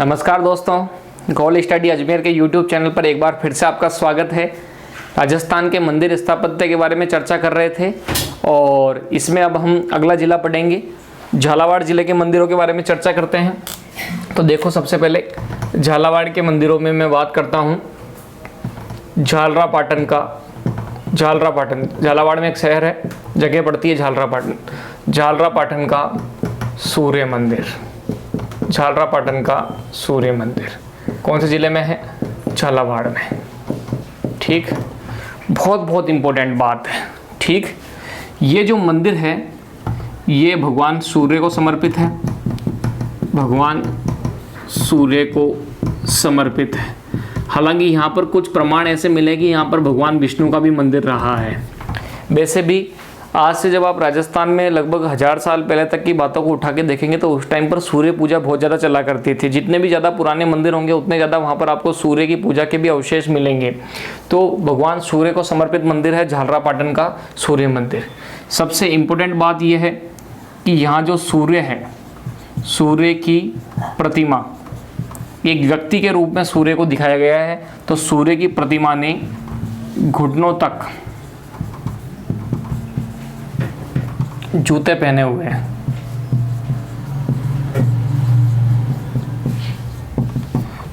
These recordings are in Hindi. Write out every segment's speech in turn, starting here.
नमस्कार दोस्तों, गोल स्टडी अजमेर के YouTube चैनल पर एक बार फिर से आपका स्वागत है। राजस्थान के मंदिर स्थापत्य के बारे में चर्चा कर रहे थे और इसमें अब हम अगला ज़िला पढ़ेंगे। झालावाड़ ज़िले के मंदिरों के बारे में चर्चा करते हैं। तो देखो, सबसे पहले झालावाड़ के मंदिरों में मैं बात करता हूँ झालरापाटन का। झालरापाटन झालावाड़ में एक शहर है, जगह पड़ती है झालरापाटन। झालरापाटन का सूर्य मंदिर, झालरापाटन का सूर्य मंदिर कौन से ज़िले में है? झालावाड़ में। ठीक, बहुत इम्पोर्टेंट बात है। ठीक, ये जो मंदिर है ये भगवान सूर्य को समर्पित है। भगवान सूर्य को समर्पित है। हालांकि यहाँ पर कुछ प्रमाण ऐसे मिले कि यहाँ पर भगवान विष्णु का भी मंदिर रहा है। वैसे भी आज से जब आप राजस्थान में लगभग 1000 साल पहले तक की बातों को उठा के देखेंगे तो उस टाइम पर सूर्य पूजा बहुत ज़्यादा चला करती थी। जितने भी ज़्यादा पुराने मंदिर होंगे उतने ज़्यादा वहाँ पर आपको सूर्य की पूजा के भी अवशेष मिलेंगे। तो भगवान सूर्य को समर्पित मंदिर है झालरापाटन का सूर्य मंदिर। सबसे इम्पोर्टेंट बात यह है कि यहाँ जो सूर्य है, सूर्य की प्रतिमा, एक व्यक्ति के रूप में सूर्य को दिखाया गया है। तो सूर्य की प्रतिमा ने घुटनों तक जूते पहने हुए हैं।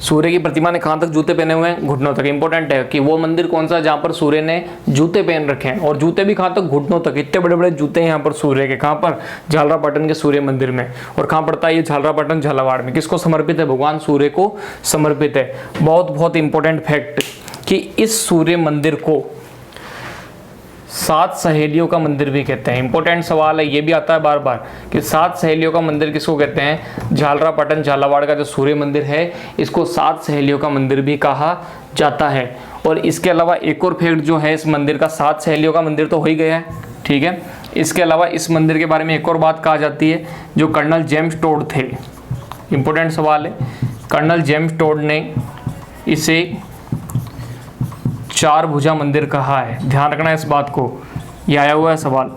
सूर्य की प्रतिमा ने कहाँ तक जूते पहने हुए हैं? घुटनों तक। इंपॉर्टेंट है कि वो मंदिर कौन सा जहाँ पर सूर्य ने जूते पहन रखे हैं, और जूते भी कहाँ तक? घुटनों तक। इतने बड़े बड़े जूते हैं यहाँ पर सूर्य के। कहाँ पर? झालरापाटन के सूर्य मंदिर में। और कहाँ पड़ता है ये? झालरापाटन झालावाड़ में। किसको समर्पित है? भगवान सूर्य को समर्पित है। बहुत इंपॉर्टेंट फैक्ट कि इस सूर्य मंदिर को 7 सहेलियों का मंदिर भी कहते हैं। इंपॉर्टेंट सवाल है, ये भी आता है बार बार कि 7 सहेलियों का मंदिर किसको कहते हैं? झालरापाटन झालावाड़ का जो सूर्य मंदिर है इसको 7 सहेलियों का मंदिर भी कहा जाता है। और इसके अलावा एक और फैक्ट जो है इस मंदिर का, 7 सहेलियों का मंदिर तो हो ही गया है, ठीक है। इसके अलावा इस मंदिर के बारे में एक और बात कहा जाती है, जो कर्नल जेम्स टोड थे। इंपॉर्टेंट सवाल है, कर्नल जेम्स टोड ने इसे 4 भुजा मंदिर कहा है। ध्यान रखना इस बात को, ये आया हुआ है सवाल।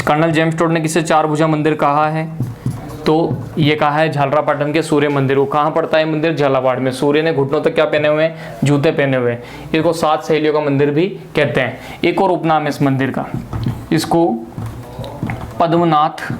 कर्नल जेम्स टोड ने किसे 4 भुजा मंदिर कहा है? तो ये कहा है झालरापाटन के सूर्य मंदिर को। कहाँ पड़ता है मंदिर? झालावाड़ में। सूर्य ने घुटनों तक क्या पहने हुए हैं? जूते पहने हुए हैं। इसको 7 सहेलियों का मंदिर भी कहते हैं। एक और उपनाम है इस मंदिर का, इसको पद्मनाथ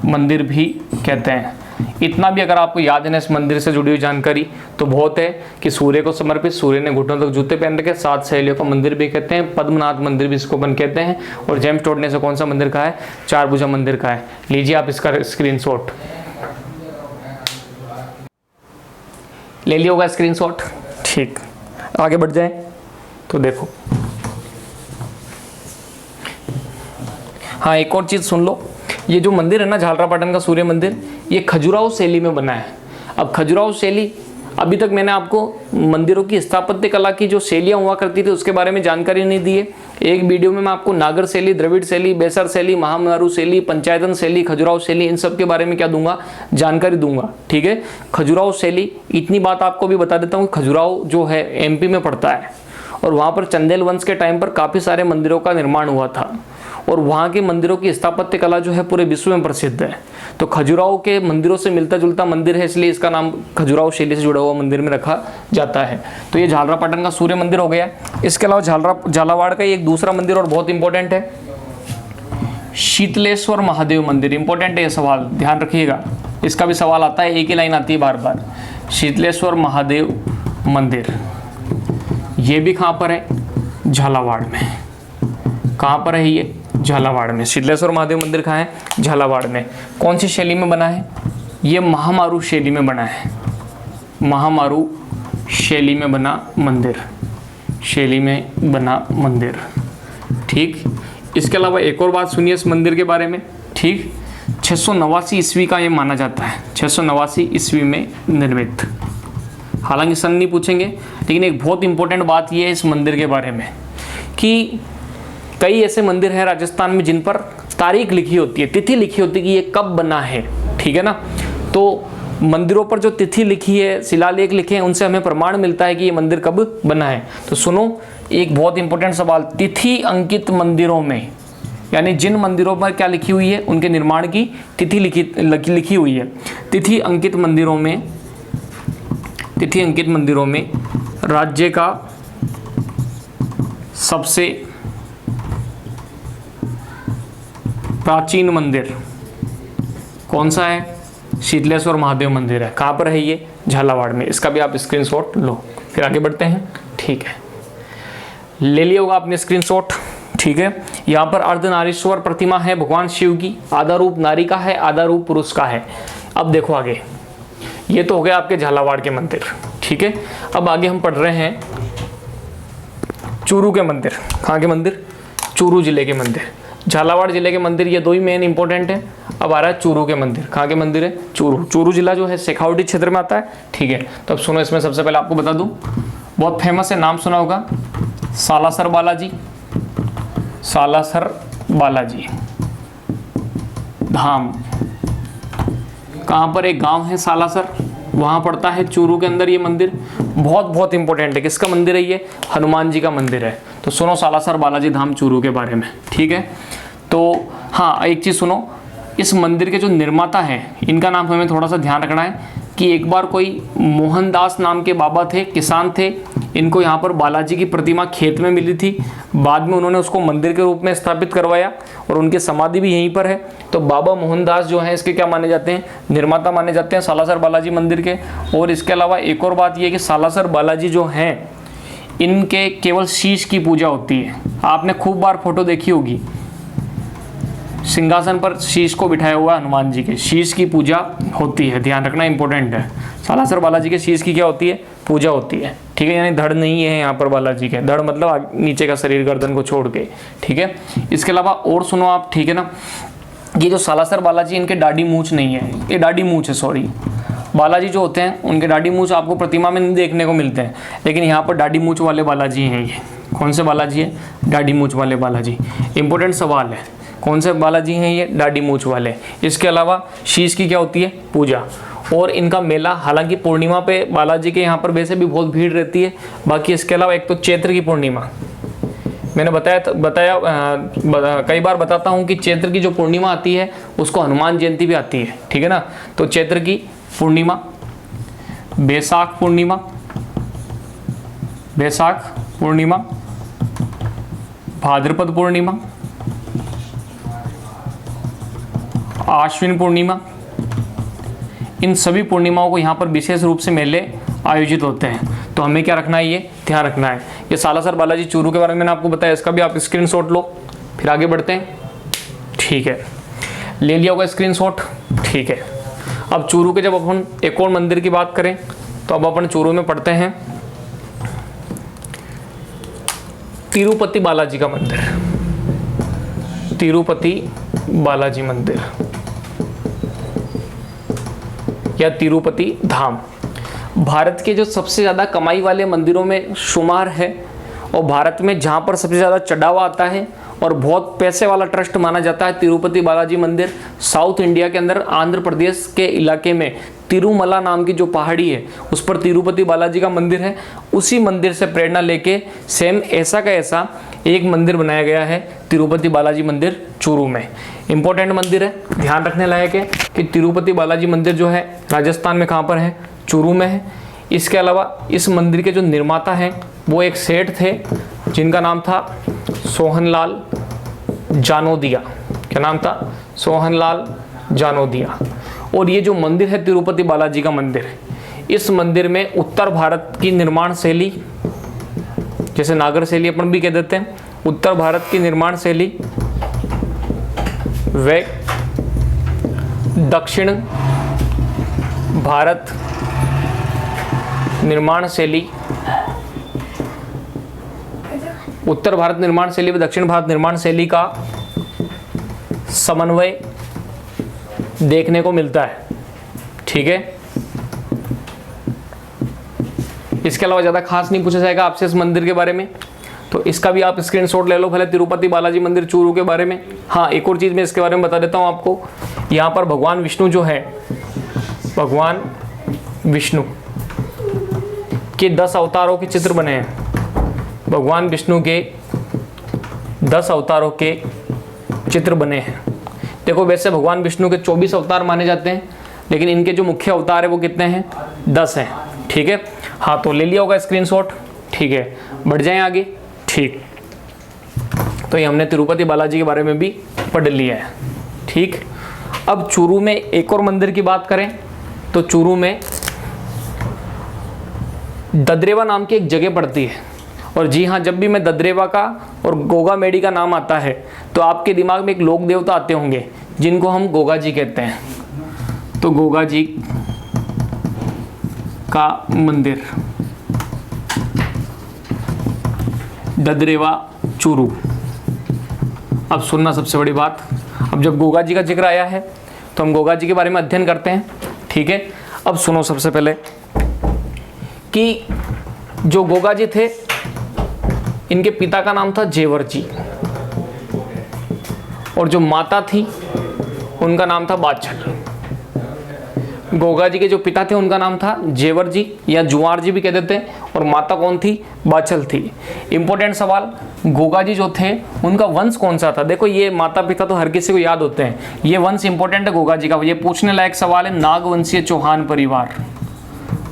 मंदिर भी कहते हैं। इतना भी अगर आपको याद है ना इस मंदिर से जुड़ी हुई जानकारी तो बहुत है कि सूर्य को समर्पित, सूर्य ने घुटनों तक जूते पहन रखे, 7 सहेलियों का मंदिर भी कहते हैं, पद्मनाथ मंदिर भी इसको अपन कहते हैं। और जेम्स टोड ने से कौन सा मंदिर कहा है? 4 भुजा मंदिर का है। लीजिए आप इसका स्क्रीनशॉट ले लिया होगा, स्क्रीनशॉट। ठीक, आगे बढ़ जाए तो देखो, हाँ एक और चीज सुन लो। ये जो मंदिर है ना झालरापाटन का सूर्य मंदिर, ये खजुराहो शैली में बना है। अब खजुराहो शैली, अभी तक मैंने आपको मंदिरों की स्थापत्य कला की जो शैलियाँ हुआ करती थी उसके बारे में जानकारी नहीं दी है। एक वीडियो में मैं आपको नागर शैली, द्रविड़ शैली, बेसर शैली, महामारू शैली, पंचायतन शैली, खजुराहो शैली, इन सब के बारे में क्या दूंगा? जानकारी दूंगा, ठीक है। खजुराहो शैली, इतनी बात आपको भी बता देता हूँ, खजुराहो जो है MP में पड़ता है और वहाँ पर चंदेल वंश के टाइम पर काफ़ी सारे मंदिरों का निर्माण हुआ था और वहाँ के मंदिरों की स्थापत्य कला जो है पूरे विश्व में प्रसिद्ध है। तो खजुराहो के मंदिरों से मिलता जुलता मंदिर है, इसलिए इसका नाम खजुराहो शैली से जुड़ा हुआ मंदिर में रखा जाता है। तो ये झालरापाटन का सूर्य मंदिर हो गया। इसके अलावा झालावाड़ का एक दूसरा मंदिर और बहुत इंपॉर्टेंट है, शीतलेश्वर महादेव मंदिर। इंपॉर्टेंट है ये सवाल, ध्यान रखिएगा। इसका भी सवाल आता है, एक ही लाइन आती है बार बार। शीतलेश्वर महादेव मंदिर, ये भी कहाँ पर है? झालावाड़ में। कहाँ पर है ये? झालावाड़ में। शीतलेश्वर महादेव मंदिर कहाँ है? झालावाड़ में। कौन सी शैली में बना है? ये महामारू शैली में बना है। महामारू शैली में बना मंदिर, शैली में बना मंदिर, ठीक। इसके अलावा एक और बात सुनिए इस मंदिर के बारे में, ठीक। 689 ईस्वी का ये माना जाता है, 689 ईस्वी में निर्मित। हालांकि सन नहीं पूछेंगे, लेकिन एक बहुत इंपॉर्टेंट बात ये है इस मंदिर के बारे में कि कई ऐसे मंदिर हैं राजस्थान में जिन पर तारीख लिखी होती है, तिथि लिखी होती है कि ये कब बना है, ठीक है ना। तो मंदिरों पर जो तिथि लिखी है, शिलालेख लिखे हैं, उनसे हमें प्रमाण मिलता है कि ये मंदिर कब बना है। तो सुनो, एक बहुत इंपॉर्टेंट सवाल, तिथि अंकित मंदिरों में, यानी जिन मंदिरों पर क्या लिखी हुई है, उनके निर्माण की तिथि लिखी हुई है। तिथि अंकित मंदिरों में तिथि अंकित मंदिरों में राज्य का सबसे प्राचीन मंदिर कौन सा है? शीतलेश्वर महादेव मंदिर है। कहाँ पर है ये? झालावाड़ में। इसका भी आप स्क्रीनशॉट लो। फिर आगे बढ़ते हैं। ठीक है, ले लिया होगा आपने स्क्रीनशॉट। ठीक है, यहाँ पर अर्धनारीश्वर प्रतिमा है भगवान शिव की। आधा रूप नारी का है, आधा रूप पुरुष का है। अब देखो आगे, ये तो हो गया आपके झालावाड़ के मंदिर। ठीक है, अब आगे हम पढ़ रहे हैं चूरू के मंदिर। कहाँ के मंदिर? चूरू जिले के मंदिर। झालावाड़ जिले के मंदिर ये दो ही मेन इंपॉर्टेंट है। अब आ रहा है चूरू के मंदिर। कहाँ के मंदिर है? चूरू। चूरू जिला जो है शेखावटी क्षेत्र में आता है। ठीक है, तो अब सुनो, इसमें सबसे पहले आपको बता दूं, बहुत फेमस है, नाम सुना होगा, सालासर बालाजी। सालासर बालाजी धाम। कहाँ पर? एक गांव है सालासर, वहाँ पड़ता है चूरू के अंदर ये मंदिर। बहुत इंपॉर्टेंट है। किसका मंदिर है ये? हनुमान जी का मंदिर है। तो सुनो सालासर बालाजी धाम चूरू के बारे में। ठीक है, तो हाँ, एक चीज़ सुनो, इस मंदिर के जो निर्माता हैं इनका नाम हमें थोड़ा सा ध्यान रखना है कि एक बार कोई मोहनदास नाम के बाबा थे, किसान थे। इनको यहाँ पर बालाजी की प्रतिमा खेत में मिली थी। बाद में उन्होंने उसको मंदिर के रूप में स्थापित करवाया और उनकी समाधि भी यहीं पर है। तो बाबा मोहनदास जो हैं इसके क्या माने जाते हैं? निर्माता माने जाते हैं सालासर बालाजी मंदिर के। और इसके अलावा एक और बात यह कि सालासर बालाजी जो हैं इनके केवल शीश की पूजा होती है। आपने खूब बार फोटो देखी होगी, सिंहासन पर शीश को बिठाया हुआ हनुमान जी के, शीश की पूजा होती है। ध्यान रखना, इंपॉर्टेंट है। सालासर बालाजी के शीश की क्या होती है? पूजा होती है। ठीक है, यानी धड़ नहीं है यहाँ पर बालाजी के। धड़ मतलब नीचे का शरीर, गर्दन को छोड़ के। ठीक है, इसके अलावा और सुनो आप, ठीक है ना, ये जो सालासर बालाजी इनके दाढ़ी मूंछ नहीं है, ये दाढ़ी मूंछ है, सॉरी। बालाजी जो होते हैं उनके दाढ़ी मूंछ आपको प्रतिमा में नहीं देखने को मिलते हैं, लेकिन यहाँ पर दाढ़ी मूंछ वाले बालाजी हैं। ये कौन से बालाजी है? दाढ़ी मूंछ वाले बालाजी। इंपॉर्टेंट सवाल है, कौन से बालाजी हैं ये? दाढ़ी मूंछ वाले। इसके अलावा शीश की क्या होती है? पूजा। और इनका मेला, हालांकि पूर्णिमा पे बालाजी के यहाँ पर वैसे भी बहुत भीड़ रहती है। बाकी इसके अलावा एक तो चैत्र की पूर्णिमा, मैंने बताया कई बार बताता हूँ कि चैत्र की जो पूर्णिमा आती है उसको हनुमान जयंती भी आती है। ठीक है ना, तो चैत्र की पूर्णिमा, बैसाख पूर्णिमा, बैसाख पूर्णिमा, भाद्रपद पूर्णिमा, आश्विन पूर्णिमा, इन सभी पूर्णिमाओं को यहाँ पर विशेष रूप से मेले आयोजित होते हैं। तो हमें क्या रखना है? ये ध्यान रखना है। ये सालासर बालाजी चूरू के बारे में मैंने आपको बताया, इसका भी आप स्क्रीनशॉट लो। फिर आगे बढ़ते हैं। ठीक है, ले लिया होगा स्क्रीनशॉट। ठीक है, अब चूरू के जब अपन एक और मंदिर की बात करें तो अब अपन चूरू में पढ़ते हैं तिरुपति बालाजी का मंदिर। तिरुपति बालाजी मंदिर या तिरुपति धाम भारत के जो सबसे ज़्यादा कमाई वाले मंदिरों में शुमार है और भारत में जहाँ पर सबसे ज़्यादा चढ़ावा आता है और बहुत पैसे वाला ट्रस्ट माना जाता है तिरुपति बालाजी मंदिर। साउथ इंडिया के अंदर आंध्र प्रदेश के इलाके में तिरुमला नाम की जो पहाड़ी है उस पर तिरुपति बालाजी का मंदिर है। उसी मंदिर से प्रेरणा लेके सेम ऐसा का ऐसा एक मंदिर बनाया गया है, तिरुपति बालाजी मंदिर चूरू में। इंपॉर्टेंट मंदिर है, ध्यान रखने लायक है कि तिरुपति बालाजी मंदिर जो है राजस्थान में कहाँ पर है? चूरू में है। इसके अलावा इस मंदिर के जो निर्माता हैं वो एक सेठ थे जिनका नाम था सोहनलाल जानोदिया। क्या नाम था? सोहनलाल जानोदिया। और ये जो मंदिर है तिरुपति बालाजी का मंदिर, इस मंदिर में उत्तर भारत की निर्माण शैली, जैसे नागर शैली अपन भी कह देते हैं, उत्तर भारत की निर्माण शैली व दक्षिण भारत निर्माण शैली, उत्तर भारत निर्माण शैली व दक्षिण भारत निर्माण शैली का समन्वय देखने को मिलता है। ठीक है, इसके अलावा ज़्यादा खास नहीं पूछा जाएगा आपसे इस मंदिर के बारे में, तो इसका भी आप स्क्रीनशॉट ले लो पहले तिरुपति बालाजी मंदिर चूरू के बारे में। हाँ, एक और चीज़ मैं इसके बारे में बता देता हूँ आपको। यहाँ पर भगवान विष्णु जो है, भगवान विष्णु के 10 अवतारों के चित्र बने हैं। भगवान विष्णु के 10 अवतारों के चित्र बने हैं। देखो, वैसे भगवान विष्णु के 24 अवतार माने जाते हैं, लेकिन इनके जो मुख्य अवतार है वो कितने हैं? 10 हैं। ठीक है। हाँ तो ले लिया होगा स्क्रीनशॉट, ठीक है। बढ़ जाएं आगे, ठीक। तो ये हमने तिरुपति बालाजी के बारे में भी पढ़ लिया है, ठीक। अब चूरू में एक और मंदिर की बात करें तो चूरू में ददरेवा नाम की एक जगह पड़ती है। और जी हाँ, जब भी मैं ददरेवा का और गोगा मेडी का नाम आता है तो आपके दिमाग में एक लोक देवता आते होंगे जिनको हम गोगा जी कहते हैं। तो गोगा जी का मंदिर ददरेवा चूरू। अब सुनना सबसे बड़ी बात, अब जब गोगा जी का जिक्र आया है तो हम गोगा जी के बारे में अध्ययन करते हैं, ठीक है। अब सुनो सबसे पहले कि जो गोगा जी थे इनके पिता का नाम था जेवर जी और जो माता थी उनका नाम था बाछल। गोगा जी के जो पिता थे उनका नाम था जेवर जी या जुआर जी भी कह देते हैं, और माता कौन थी? बाछल थी। इंपॉर्टेंट सवाल, गोगा जी जो थे उनका वंश कौन सा था? देखो ये माता पिता तो हर किसी को याद होते हैं, ये वंश इंपॉर्टेंट है गोगा जी का, ये पूछने लायक सवाल है। नागवंशीय चौहान परिवार,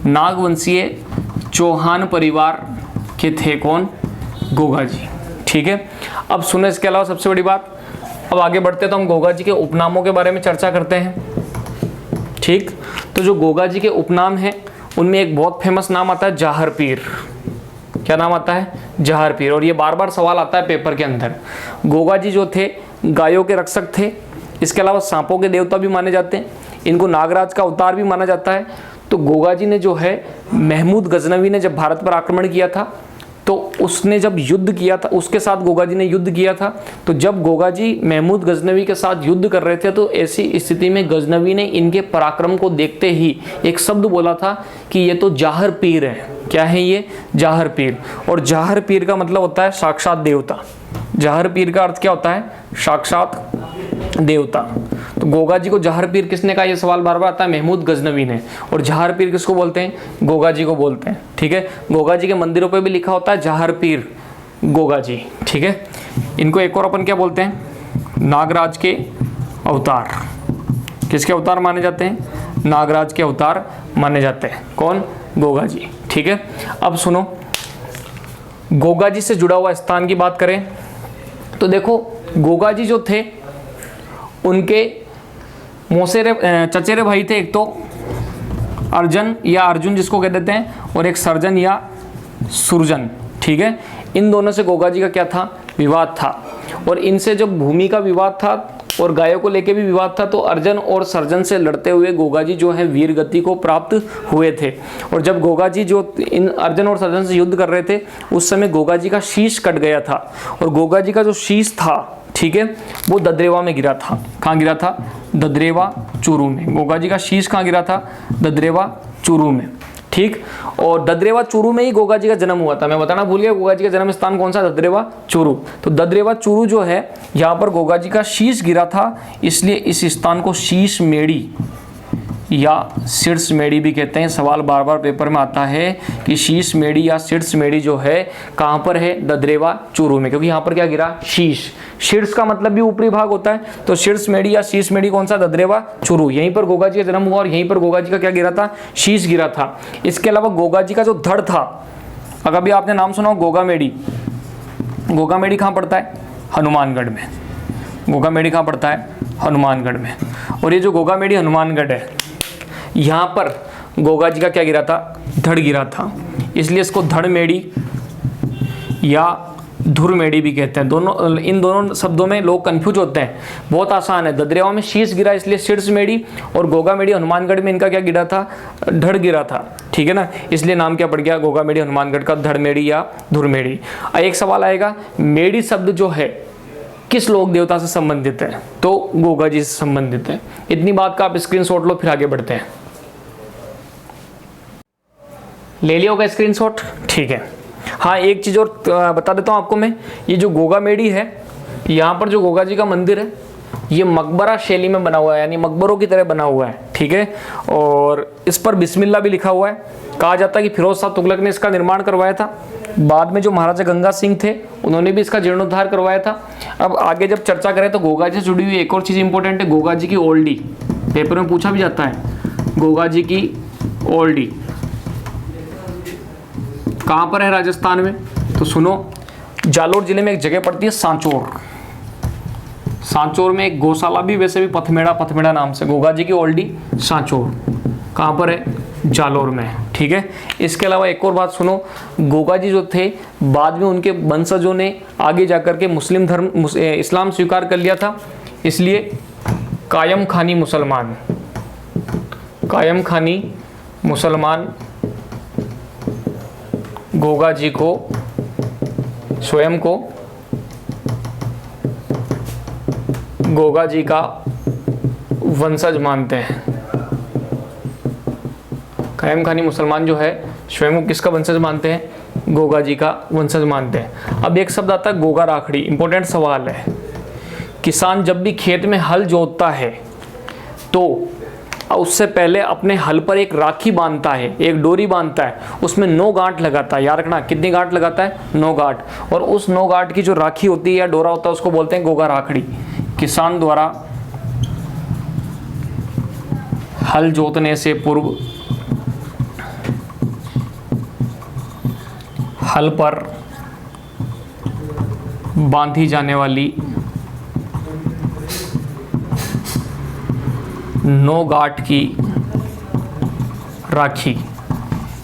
नागवंशीय चौहान परिवार के थे कौन? गोगा जी, ठीक है। अब सुनो इसके अलावा सबसे बड़ी बात, अब आगे बढ़ते तो हम गोगा जी के उपनामों के बारे में चर्चा करते हैं, ठीक। तो जो गोगा जी के उपनाम हैं उनमें एक बहुत फेमस नाम आता है जाहर पीर। क्या नाम आता है? जाहर पीर। और ये बार बार सवाल आता है पेपर के अंदर। गोगा जी जो थे गायों के रक्षक थे, इसके अलावा सांपों के देवता भी माने जाते हैं, इनको नागराज का अवतार भी माना जाता है। तो गोगा जी ने जो है, महमूद गजनवी ने जब भारत पर आक्रमण किया था तो उसने जब युद्ध किया था, उसके साथ गोगा जी ने युद्ध किया था। तो जब गोगा जी महमूद गजनवी के साथ युद्ध कर रहे थे तो ऐसी स्थिति में गजनवी ने इनके पराक्रम को देखते ही एक शब्द बोला था कि ये तो जाहर पीर है। क्या है ये? जाहर पीर। और जाहर पीर का मतलब होता है साक्षात देवता। जाहर पीर का अर्थ क्या होता है? साक्षात देवता। तो गोगा जी को जाहर पीर किसने कहा? ये सवाल बार बार आता है, महमूद गजनवी ने। और जाहर पीर किसको बोलते हैं? गोगा जी को बोलते हैं, ठीक है। गोगा जी के मंदिरों पे भी लिखा होता है जाहर पीर गोगा जी, ठीक है। इनको एक और अपन क्या बोलते हैं? नागराज के अवतार। किसके अवतार माने जाते हैं? नागराज के अवतार माने जाते हैं। कौन? गोगा जी, ठीक है। अब सुनो, गोगा जी से जुड़ा हुआ स्थान की बात करें तो देखो, गोगा जी जो थे उनके मौसेरे चचेरे भाई थे, एक तो अर्जन या अर्जुन जिसको कह देते हैं, और एक सर्जन या सुरजन, ठीक है। इन दोनों से गोगा जी का क्या था? विवाद था। और इनसे जब भूमि का विवाद था और गायों को लेके भी विवाद था तो अर्जन और सर्जन से लड़ते हुए गोगा जी जो है वीर गति को प्राप्त हुए थे। और जब गोगा जी जो इन अर्जन और सर्जन से युद्ध कर रहे थे उस समय गोगा जी का शीश कट गया था, और गोगा जी का जो शीश था, ठीक है, वो ददरेवा में गिरा था। कहाँ गिरा था? ददरेवा चूरू में। गोगा जी का शीश कहाँ गिरा था? ददरेवा चूरू में, ठीक। और ददरेवा चूरू में ही गोगा जी का जन्म हुआ था। मैं बताना भूल गया, गोगा जी का जन्म स्थान कौन सा? ददरेवा चूरू। तो ददरेवा चूरू जो है, यहाँ पर गोगा जी का शीश गिरा था, इसलिए इस स्थान को शीश मेड़ी या शीर्ष मेड़ी भी कहते हैं। सवाल बार बार पेपर में आता है कि शीश मेड़ी या शीर्ष मेड़ी जो है कहाँ पर है? ददरेवा चूरू में, क्योंकि यहाँ पर क्या गिरा? शीश। शीर्ष का मतलब भी ऊपरी भाग होता है, तो शीर्ष मेड़ी या शीश मेड़ी कौन सा? ददरेवा चूरू। यहीं पर गोगा जी का जन्म हुआ और यहीं पर गोगा जी का क्या गिरा था? शीश गिरा था। इसके अलावा गोगा जी का जो धड़ था, अगर भी आपने नाम सुना हो गोगा मेड़ी, गोगा मेड़ी कहाँ पड़ता है? हनुमानगढ़ में। गोगा मेड़ी कहाँ पड़ता है? हनुमानगढ़ में। और ये जो गोगा मेड़ी हनुमानगढ़ है, यहाँ पर गोगा जी का क्या गिरा था? धड़ गिरा था, इसलिए इसको धड़ मेड़ी या धुर मेड़ी भी कहते हैं। दोनों, इन दोनों शब्दों में लोग कंफ्यूज होते हैं। बहुत आसान है, ददरेवा में शीश गिरा इसलिए शीर्ष मेड़ी, और गोगा मेड़ी हनुमानगढ़ में इनका क्या गिरा था? धड़ गिरा था, ठीक है ना। इसलिए नाम क्या पड़ गया? गोगा मेड़ी हनुमानगढ़ का धड़ मेड़ी या धुर मेड़ी। एक सवाल आएगा, मेड़ी शब्द जो है किस लोक देवता से संबंधित है? तो गोगा जी से संबंधित है। इतनी बात का आप स्क्रीनशॉट लो, फिर आगे बढ़ते हैं। ले लिया होगा स्क्रीनशॉट, ठीक है। हाँ, एक चीज़ और बता देता हूँ आपको मैं, ये जो गोगा मेड़ी है, यहाँ पर जो गोगा जी का मंदिर है ये मकबरा शैली में बना हुआ है, यानी मकबरों की तरह बना हुआ है, ठीक है। और इस पर बिस्मिल्लाह भी लिखा हुआ है। कहा जाता है कि फिरोज शाह तुगलक ने इसका निर्माण करवाया था। बाद में जो महाराजा गंगा सिंह थे उन्होंने भी इसका जीर्णोद्धार करवाया था। अब आगे जब चर्चा करें तो गोगा जी से जुड़ी हुई एक और चीज़ इंपॉर्टेंट है, गोगा जी की ओल्डी। पेपर में पूछा भी जाता है, गोगा जी की ओल्डी कहाँ पर है राजस्थान में? तो सुनो, जालोर जिले में एक जगह पड़ती है सांचौर। सांचौर में एक गौशाला भी वैसे भी पथमेड़ा नाम से, गोगा जी की ओल्डी सांचौर। कहाँ पर है? जालोर में। ठीक है। इसके अलावा एक और बात सुनो, गोगा जी जो थे बाद में उनके वंशजों ने आगे जाकर के मुस्लिम धर्म इस्लाम स्वीकार कर लिया था, इसलिए कायम खानी मुसलमान गोगा जी को स्वयं को गोगा जी का वंशज मानते हैं। कायम खानी मुसलमान जो है स्वयं को किसका वंशज मानते हैं? गोगा जी का वंशज मानते हैं। अब एक शब्द आता है गोगा राखड़ी। इंपॉर्टेंट सवाल है, किसान जब भी खेत में हल जोतता है तो उससे पहले अपने हल पर एक राखी बांधता है, एक डोरी बांधता है, उसमें 9 गांठ लगाता है। याद रखना, कितनी गांठ लगाता है? 9 गांठ। और उस 9 गांठ की जो राखी होती है या डोरा होता है उसको बोलते हैं गोगा राखड़ी। किसान द्वारा हल जोतने से पूर्व हल पर बांधी जाने वाली 9 गांठ की राखी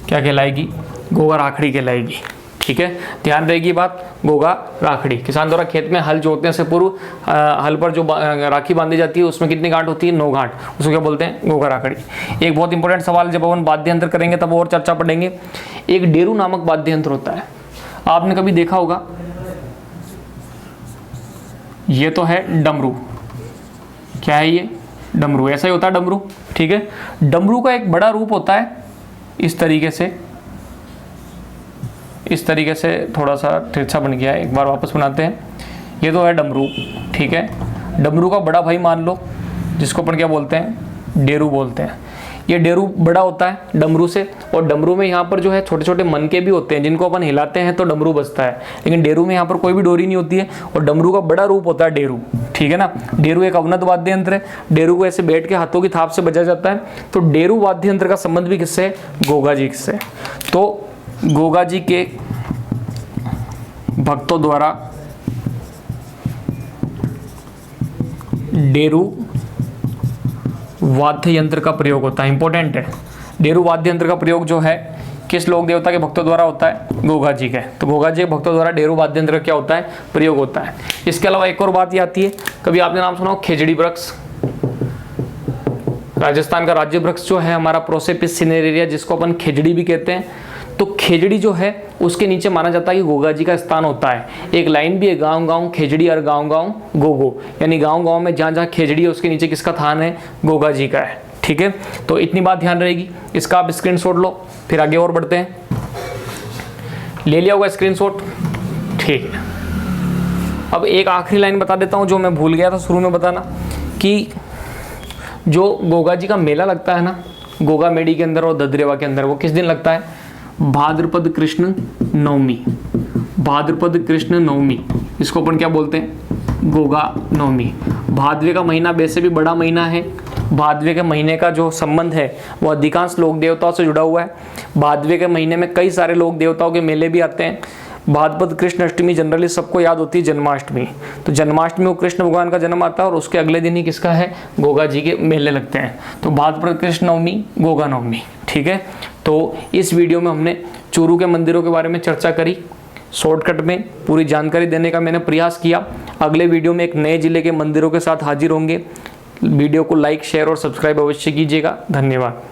क्या कहलाएगी? गोगा राखड़ी कहलाएगी। ठीक है, ध्यान रहेगी बात, गोगा राखड़ी। किसान द्वारा खेत में हल जोतने से पूर्व हल पर जो राखी बांधी जाती है उसमें कितनी गांठ होती है? 9 गांठ। उसको क्या बोलते हैं? गोगा राखड़ी। एक बहुत इंपॉर्टेंट सवाल, जब अपन वाद्य यंत्र करेंगे तब और चर्चा पढ़ेंगे। एक डेरू नामक वाद्य यंत्र होता है, आपने कभी देखा होगा। ये तो है डमरू। क्या है ये? डमरू। ऐसा ही होता है डमरू। ठीक है। डमरू का एक बड़ा रूप होता है इस तरीके से थोड़ा सा तिरछा बन गया है, एक बार वापस बनाते हैं। ये तो है डमरू। ठीक है। डमरू का बड़ा भाई मान लो, जिसको अपन क्या बोलते हैं? डेरू बोलते हैं। ये डेरू बड़ा होता है डमरू से, और डमरू में यहाँ पर जो है छोटे छोटे मनके भी होते हैं जिनको अपन हिलाते हैं तो डमरू बजता है। लेकिन डेरू में यहाँ पर कोई भी डोरी नहीं होती है, और डमरू का बड़ा रूप होता है डेरू। ठीक है ना। डेरू एक अवनत वाद्य यंत्र है। डेरू को ऐसे बैठ के हाथों की थाप से बजाया जाता है। तो डेरू वाद्य यंत्र का संबंध भी किससे है? गोगा जी से। तो गोगा जी के भक्तों द्वारा डेरू वाद्य यंत्र का प्रयोग होता है। इंपॉर्टेंट है, डेरू वाद्य यंत्र का प्रयोग जो है किस लोक देवता के भक्तों द्वारा होता है? गोगा जी के। तो गोगा जी के भक्तों द्वारा डेरू वाद्य यंत्र का क्या होता है? प्रयोग होता है। इसके अलावा एक और बात ये आती है, कभी आपने नाम सुना हो खेजड़ी वृक्ष? राजस्थान का राज्य वृक्ष जो है हमारा प्रोसेपिस सिनेरेरिया, जिसको अपन खेजड़ी भी कहते हैं। तो खेजड़ी जो है उसके नीचे माना जाता है कि गोगा जी का स्थान होता है। एक लाइन भी है, गांव गांव खेजड़ी और गांव गांव गोगो, यानी गांव गांव में जहाँ जहाँ खेजड़ी है उसके नीचे किसका स्थान है? गोगा जी का है। ठीक है। तो इतनी बात ध्यान रहेगी, इसका आप स्क्रीनशॉट लो, फिर आगे और बढ़ते हैं। ले लिया होगा स्क्रीनशॉट? ठीक है। अब एक आखिरी लाइन बता देता हूँ जो मैं भूल गया था शुरू में बताना, कि जो गोगा जी का मेला लगता है ना गोगा मेडी के अंदर और ददरेवा के अंदर, वो किस दिन लगता है? भाद्रपद कृष्ण नवमी। भाद्रपद कृष्ण नवमी, इसको अपन क्या बोलते हैं? गोगा नवमी। भादवे का महीना वैसे भी बड़ा महीना है। भादवे के महीने का जो संबंध है वो अधिकांश लोक देवताओं से जुड़ा हुआ है। भादवे के महीने में कई सारे लोक देवताओं के मेले भी आते हैं। भाद्रपद कृष्ण अष्टमी जनरली सबको याद होती है जन्माष्टमी। तो जन्माष्टमी को कृष्ण भगवान का जन्म आता है और उसके अगले दिन ही किसका है? गोगा जी के मेले लगते हैं। तो भाद्रपद कृष्ण नवमी, गोगा नवमी। ठीक है। तो इस वीडियो में हमने चूरू के मंदिरों के बारे में चर्चा करी, शॉर्टकट में पूरी जानकारी देने का मैंने प्रयास किया। अगले वीडियो में एक नए जिले के मंदिरों के साथ हाजिर होंगे। वीडियो को लाइक, शेयर और सब्सक्राइब अवश्य कीजिएगा। धन्यवाद।